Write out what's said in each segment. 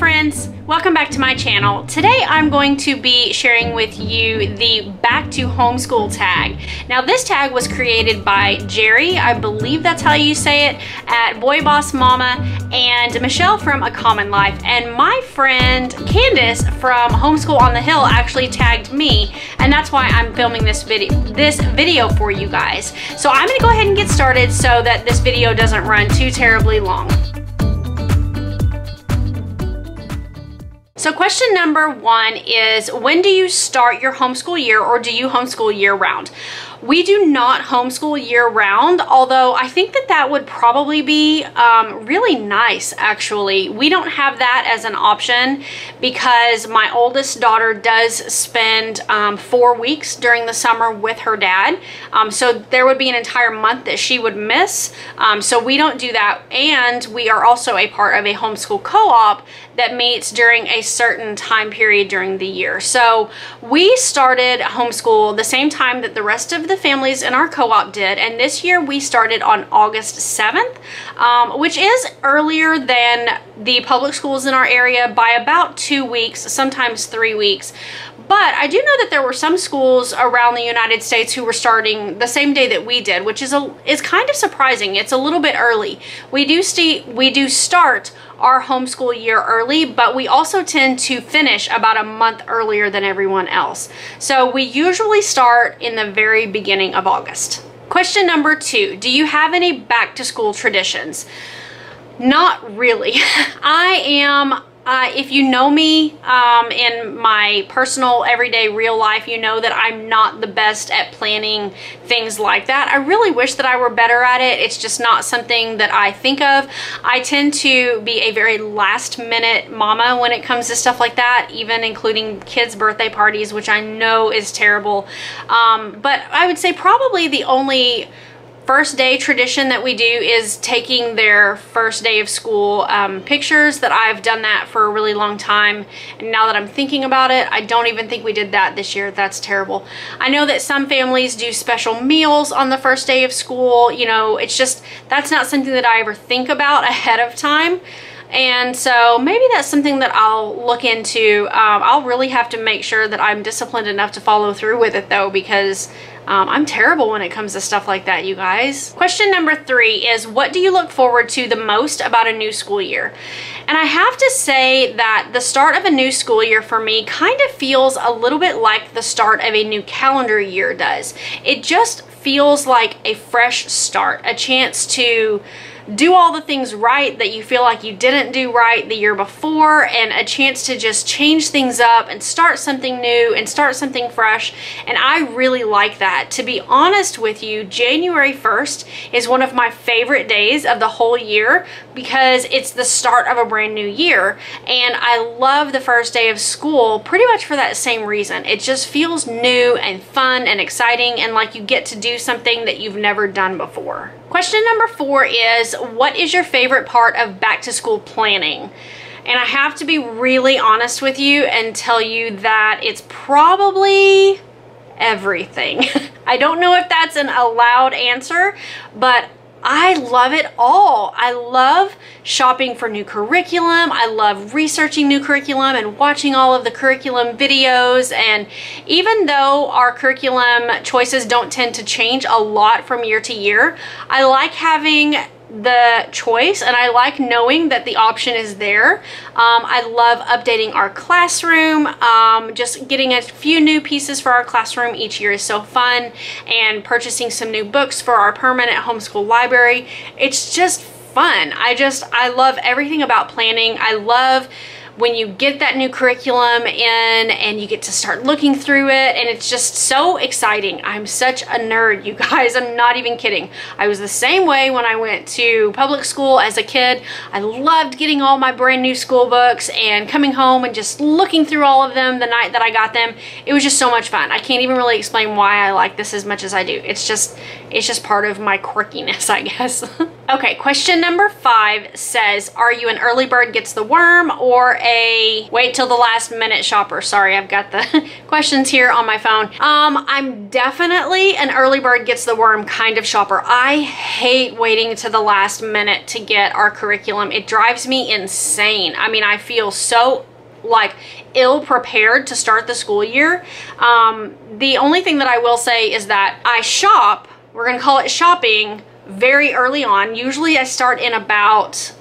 friends, welcome back to my channel. Today I'm going to be sharing with you the Back to Homeschool tag. Now this tag was created by Jairy, I believe that's how you say it, at Boy Boss Mama, and Michelle from A Common Life, and my friend Candice from Homeschool on the Hill actually tagged me, and that's why I'm filming this video for you guys. So I'm gonna go ahead and get started so that this video doesn't run too terribly long. So question number one is, when do you start your homeschool year, or do you homeschool year round? We do not homeschool year round, although I think that that would probably be really nice, actually. We don't have that as an option because my oldest daughter does spend 4 weeks during the summer with her dad. So there would be an entire month that she would miss. So we don't do that. And we are also a part of a homeschool co-op that meets during a certain time period during the year. So we started homeschool the same time that the rest of the families in our co-op did, and this year we started on August 7th, which is earlier than the public schools in our area by about 2 weeks, sometimes 3 weeks. But I do know that there were some schools around the United States who were starting the same day that we did, which is kind of surprising. It's a little bit early. We do start our homeschool year early, but we also tend to finish about a month earlier than everyone else. So we usually start in the very beginning of August. Question number two, do you have any back to school traditions? Not really. I am, if you know me in my personal everyday real life, you know that I'm not the best at planning things like that. I really wish that I were better at it. It's just not something that I think of. I tend to be a very last minute mama when it comes to stuff like that, even including kids' birthday parties, which I know is terrible. But I would say probably the only first day tradition that we do is taking their first day of school pictures. That I've done that for a really long time, and now that I'm thinking about it, I don't even think we did that this year. That's terrible. I know that some families do special meals on the first day of school. You know, it's just, that's not something that I ever think about ahead of time. And so maybe that's something that I'll look into. I'll really have to make sure that I'm disciplined enough to follow through with it though, because I'm terrible when it comes to stuff like that, you guys. Question number three is, what do you look forward to the most about a new school year? And I have to say that the start of a new school year for me kind of feels a little bit like the start of a new calendar year does. It just feels like a fresh start, a chance to do all the things right that you feel like you didn't do right the year before, and a chance to just change things up and start something new and start something fresh. And I really like that. To be honest with you, January 1st is one of my favorite days of the whole year because it's the start of a brand new year, and I love the first day of school pretty much for that same reason. It just feels new and fun and exciting, and like you get to do something that you've never done before. Question number four is, what is your favorite part of back to school planning? And I have to be really honest with you and tell you that it's probably everything. I don't know if that's an allowed answer, but I love it all. I love shopping for new curriculum. I love researching new curriculum and watching all of the curriculum videos. And even though our curriculum choices don't tend to change a lot from year to year, I like having the choice, and I like knowing that the option is there. I love updating our classroom. Just getting a few new pieces for our classroom each year is so fun, and purchasing some new books for our permanent homeschool library. It's just fun. I love everything about planning. I love when you get that new curriculum in and you get to start looking through it, and it's just so exciting. I'm such a nerd, you guys. I'm not even kidding. I was the same way when I went to public school as a kid. I loved getting all my brand new school books and coming home and just looking through all of them the night that I got them. It was just so much fun. I can't even really explain why I like this as much as I do. It's just part of my quirkiness, I guess. Okay, question number 5 says, are you an early bird gets the worm or a wait till the last minute shopper? Sorry, I've got the questions here on my phone. I'm definitely an early bird gets the worm kind of shopper. I hate waiting to the last minute to get our curriculum. It drives me insane. I mean, I feel so like ill prepared to start the school year. The only thing that I will say is that I shop, we're gonna call it shopping, very early on. Usually I start in about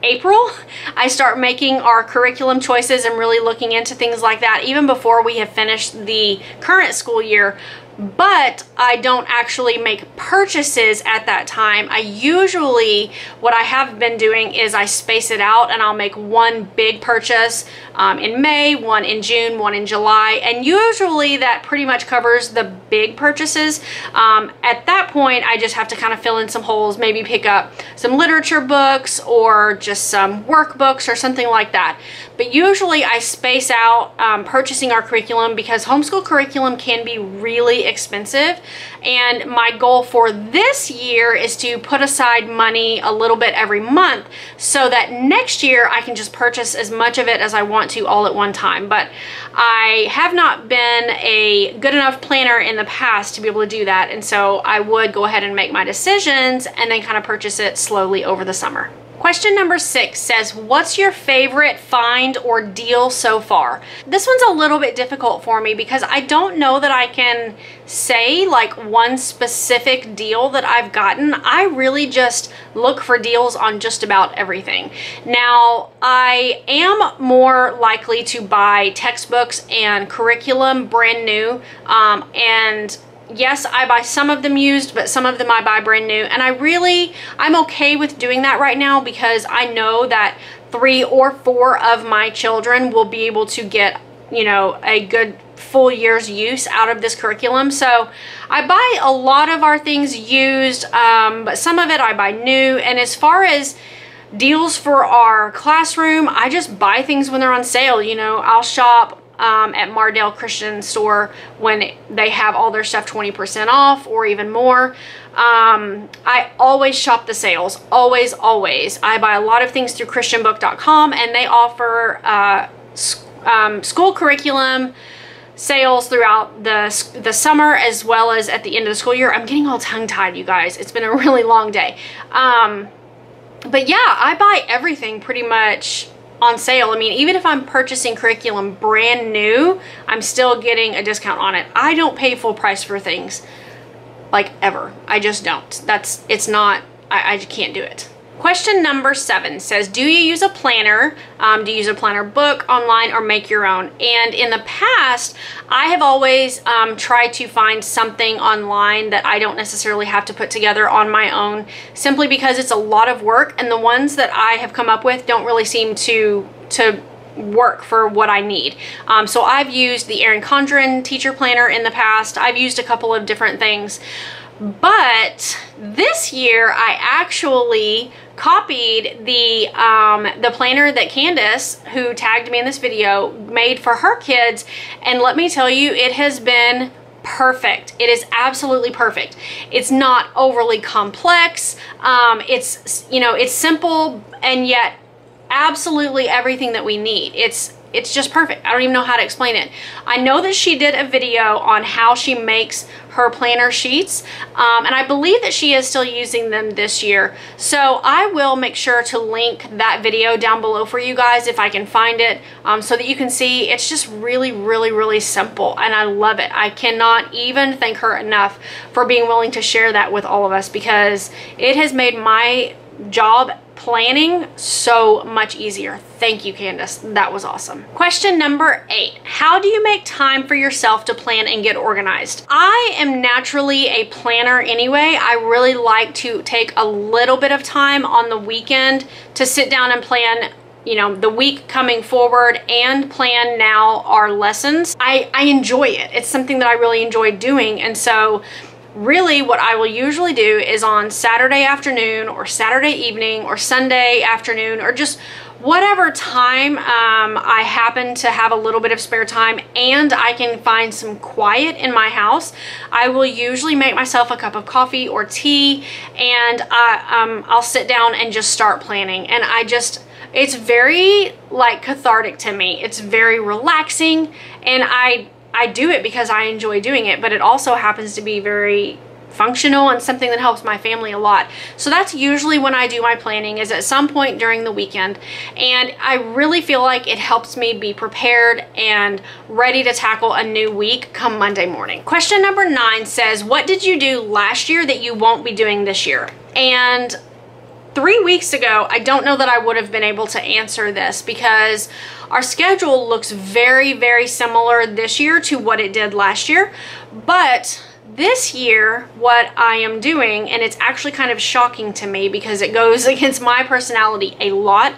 April. I start making our curriculum choices and really looking into things like that even before we have finished the current school year. But I don't actually make purchases at that time. I usually, what I have been doing is I space it out and I'll make one big purchase in May, one in June, one in July, and usually that pretty much covers the big purchases. At that point, I just have to kind of fill in some holes, maybe pick up some literature books or just some workbooks or something like that. But usually I space out purchasing our curriculum because homeschool curriculum can be really expensive, and my goal for this year is to put aside money a little bit every month so that next year I can just purchase as much of it as I want to all at one time. But I have not been a good enough planner in the past to be able to do that, and so I would go ahead and make my decisions and then kind of purchase it slowly over the summer. Question number 6 says, what's your favorite find or deal so far? This one's a little bit difficult for me because I don't know that I can say like one specific deal that I've gotten. I really just look for deals on just about everything. Now, I am more likely to buy textbooks and curriculum brand new, and yes, I buy some of them used, but some of them I buy brand new. And I'm okay with doing that right now because I know that 3 or 4 of my children will be able to get, you know, a good full year's use out of this curriculum. So I buy a lot of our things used, but some of it I buy new. And as far as deals for our classroom, I just buy things when they're on sale. You know, I'll shop at Mardale Christian store when they have all their stuff 20% off or even more. I always shop the sales, always. I buy a lot of things through christianbook.com, and they offer school curriculum sales throughout the summer as well as at the end of the school year. I'm getting all tongue-tied, you guys. It's been a really long day. But yeah, I buy everything pretty much on sale. I mean, even if I'm purchasing curriculum brand new, I'm still getting a discount on it. I don't pay full price for things, like, ever. I just don't. I can't do it. Question number 7 says, do you use a planner? Do you use a planner book online or make your own? And in the past, I have always tried to find something online that I don't necessarily have to put together on my own, simply because it's a lot of work, and the ones that I have come up with don't really seem to work for what I need. So I've used the Erin Condren teacher planner in the past. I've used a couple of different things. But this year I actually copied the planner that Candice, who tagged me in this video, made for her kids, and let me tell you, it has been perfect. It is absolutely perfect. It's not overly complex. It's, you know, it's simple and yet absolutely everything that we need. It's just perfect. I don't even know how to explain it. I know that she did a video on how she makes her planner sheets, and I believe that she is still using them this year. So I will make sure to link that video down below for you guys if I can find it, so that you can see it's just really simple, and I love it. I cannot even thank her enough for being willing to share that with all of us, because it has made my job planning so much easier. Thank you, Candice. That was awesome. Question number 8. How do you make time for yourself to plan and get organized? I am naturally a planner anyway. I really like to take a little bit of time on the weekend to sit down and plan, you know, the week coming forward and plan now our lessons. I enjoy it. It's something that I really enjoy doing, and so really what I will usually do is on Saturday afternoon or Saturday evening or Sunday afternoon or just whatever time I happen to have a little bit of spare time and I can find some quiet in my house, I will usually make myself a cup of coffee or tea, and I'll sit down and just start planning. And it's very like cathartic to me. It's very relaxing, and I do it because I enjoy doing it, but it also happens to be very functional and something that helps my family a lot. So that's usually when I do my planning, is at some point during the weekend, and I really feel like it helps me be prepared and ready to tackle a new week come Monday morning. Question number 9 says, what did you do last year that you won't be doing this year? And 3 weeks ago, I don't know that I would have been able to answer this because our schedule looks very, very similar this year to what it did last year. But this year, what I am doing, and it's actually kind of shocking to me because it goes against my personality a lot,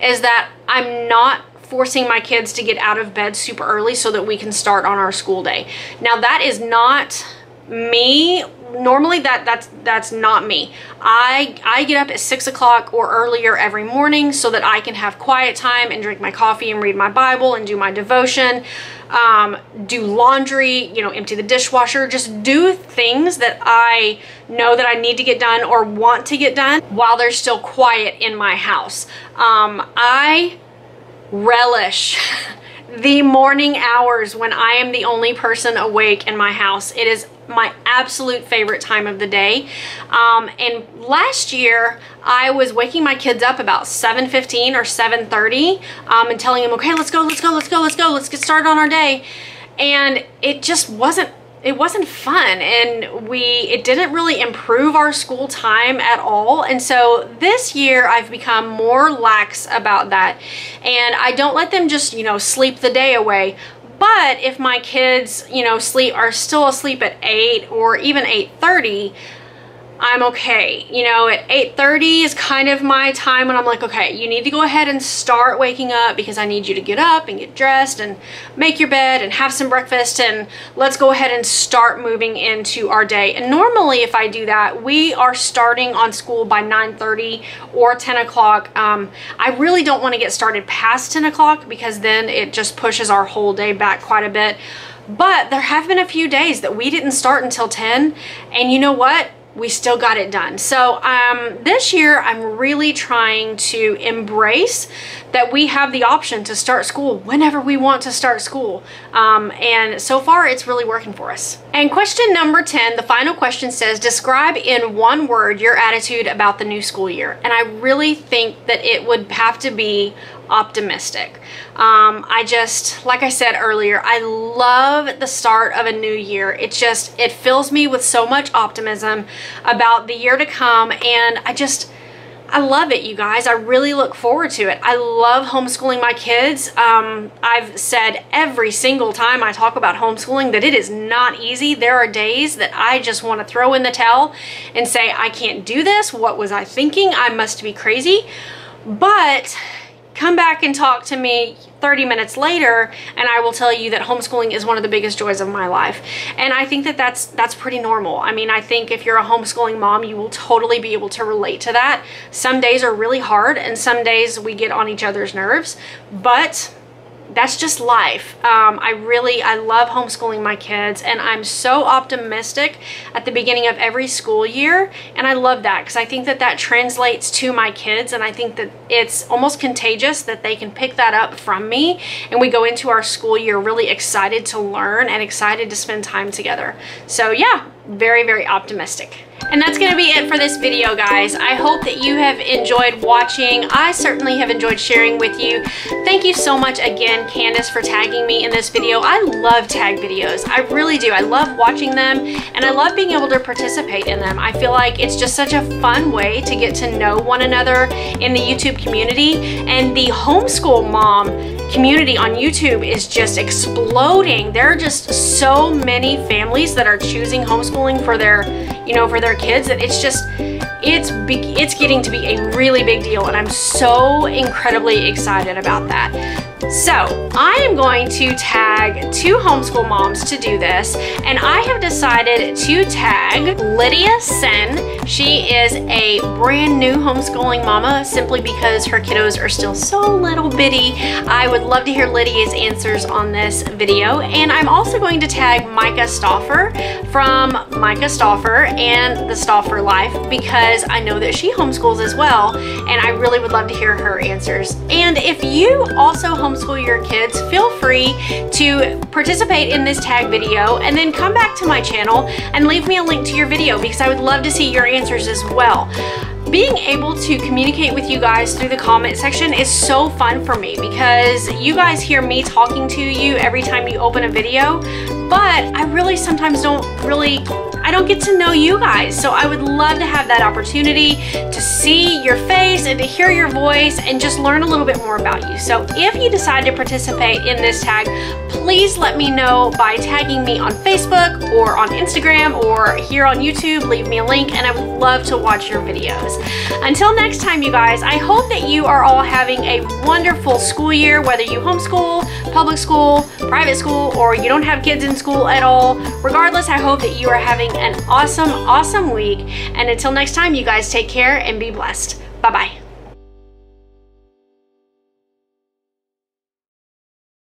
is that I'm not forcing my kids to get out of bed super early so that we can start on our school day. Now, that is not me. Normally that's not me. I get up at 6 o'clock or earlier every morning so that I can have quiet time and drink my coffee and read my Bible and do my devotion, do laundry, you know, empty the dishwasher, just do things that I know that I need to get done or want to get done while there's still quiet in my house. I relish the morning hours when I am the only person awake in my house. It is my absolute favorite time of the day. And last year I was waking my kids up about 7:15 or 7:30 and telling them, okay, let's go, let's get started on our day. And it just wasn't fun, and it didn't really improve our school time at all. And so this year I've become more lax about that, and I don't let them just, you know, sleep the day away. But if my kids, you know, are still asleep at 8 or even 8:30, I'm okay. You know, at 8:30 is kind of my time when I'm like, okay, you need to go ahead and start waking up because I need you to get up and get dressed and make your bed and have some breakfast, and let's go ahead and start moving into our day. And normally if I do that, we are starting on school by 9:30 or 10 o'clock. I really don't want to get started past 10 o'clock because then it just pushes our whole day back quite a bit. But there have been a few days that we didn't start until 10, and you know what? We still got it done. So this year I'm really trying to embrace that we have the option to start school whenever we want to start school. And so far it's really working for us. And question number 10, the final question, says, describe in one word your attitude about the new school year. And I really think that it would have to be optimistic. Like I said earlier, I love the start of a new year. It fills me with so much optimism about the year to come, and I love it, you guys. I really look forward to it. I love homeschooling my kids. I've said every single time I talk about homeschooling that it is not easy. There are days that I just want to throw in the towel and say, I can't do this. What was I thinking? I must be crazy. But come back and talk to me 30 minutes later and I will tell you that homeschooling is one of the biggest joys of my life. And I think that that's pretty normal. I mean, I think if you're a homeschooling mom, you will totally be able to relate to that. Some days are really hard and some days we get on each other's nerves, but that's just life. I love homeschooling my kids, and I'm so optimistic at the beginning of every school year, and I love that because I think that translates to my kids, and I think that it's almost contagious that they can pick that up from me, and we go into our school year really excited to learn and excited to spend time together. So yeah, very, very optimistic. And that's going to be it for this video, guys. I hope that you have enjoyed watching. I certainly have enjoyed sharing with you. Thank you so much again, Candice, for tagging me in this video. I love tag videos. I really do. I love watching them, and I love being able to participate in them. I feel like it's just such a fun way to get to know one another in the YouTube community, and the homeschool mom community on YouTube is just exploding. There are just so many families that are choosing homeschooling for their kids that it's getting to be a really big deal, and I'm so incredibly excited about that. So I am going to tag 2 homeschool moms to do this, and I have decided to tag Lydia Sen. She is a brand new homeschooling mama simply because her kiddos are still so little bitty. I would love to hear Lydia's answers on this video. And I'm also going to tag Micah Stauffer from Micah Stauffer and the Stauffer Life, because I know that she homeschools as well, and I really would love to hear her answers. And if you also homeschool your kids, feel free to participate in this tag video and then come back to my channel and leave me a link to your video, because I would love to see your answers as well. Being able to communicate with you guys through the comment section is so fun for me, because you guys hear me talking to you every time you open a video, but I really sometimes don't get to know you guys. So I would love to have that opportunity to see your face and to hear your voice and just learn a little bit more about you. So if you decide to participate in this tag, please let me know by tagging me on Facebook or on Instagram or here on YouTube. Leave me a link and I would love to watch your videos. Until next time, you guys, I hope that you are all having a wonderful school year, whether you homeschool, public school, private school, or you don't have kids in school at all. Regardless, I hope that you are having an awesome week. And until next time, you guys take care and be blessed. Bye-bye.